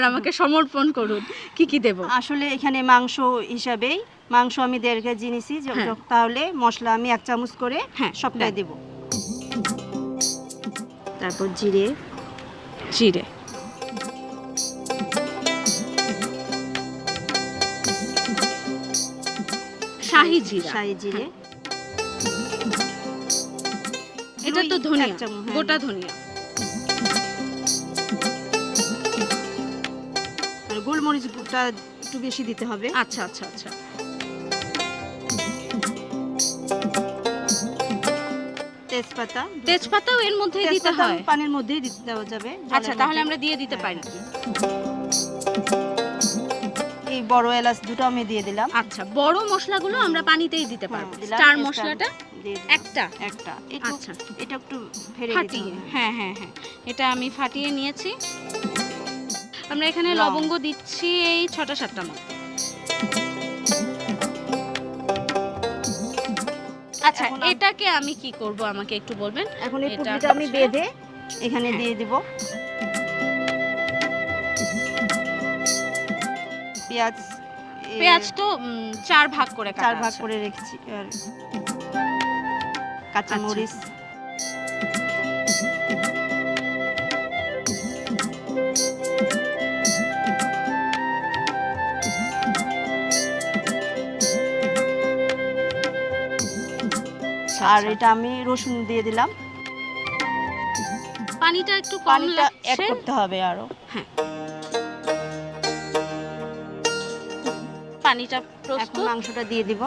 আমাকে সমর্পণ করুন। কি কি দেব? আসলে এখানে মাংস হিসাবেই মাংস আমি 1.5 কেজি নিছি, হ্যাঁ। তাহলে মশলা আমি 1 চামচ করে হ্যাঁ, সবটাই দেন। দেব। তারপর জিরে, জিরে, শাহি জিরা, শাহি জিরে, এটা তো রুই ধনিয়া, 1 চামচ, হ্যাঁ, গোটা ধনিয়া। আর গোলমরিচটা একটু বেশি দিতে হবে। আচ্ছা আচ্ছা আচ্ছা। তেজপাতা, তেজপাতাও এর মধ্যেই দিতে তেজপাতা হয়? পানির মধ্যেই দিতে দেওয়া যাবে। আচ্ছা, তাহলে আমরা দিয়ে দিতে পারি। এই বড় এলাচ দুটো আমি দিয়ে দিলাম। আচ্ছা, বড় মশলাগুলো আমরা পানিতেই দিতে পারবো। দিলাম। স্টার স্টার মশলাটা দিয়ে দিলাম। একটা। একটু, আচ্ছা, এটা একটু ফেড়ে দিতে ফাটিয়ে। হবে। হ্যাঁ হ্যাঁ হ্যাঁ, এটা আমি ফাটিয়ে নিয়েছি। আমরা এখানে লং। লবঙ্গ দিচ্ছি এই 6টা-7টা মতো। আচ্ছা, এখন এটাকে আমি কি করব আমাকে একটু বলবেন? এখন এই এটা পুটলিটা আমি হচ্ছে- বেঁধে এখানে হ্যাঁ। দিয়ে দিব। পেঁয়াজ, পেঁয়াজ তো 4 ভাগ করে কাটা 4 ভাগ আছে। করে রেখেছি। আর কাঁচা আচ্ছা। মরিচ, আর এটা আমি রসুন দিয়ে দিলাম। পানিটা একটু কম পানিটা অ্যাড লাগছে। করতে হবে আরো। হ্যাঁ, পানিটা এখন প্রস্তুত। মাংসটা দিয়ে দিব।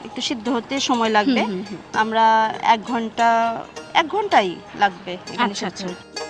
একটু সিদ্ধ হতে সময় লাগবে। হুম, হুম, হুম। আমরা 1 ঘন্টাই লাগবে এখানে আচ্ছা সিদ্ধ আচ্ছা। হতে।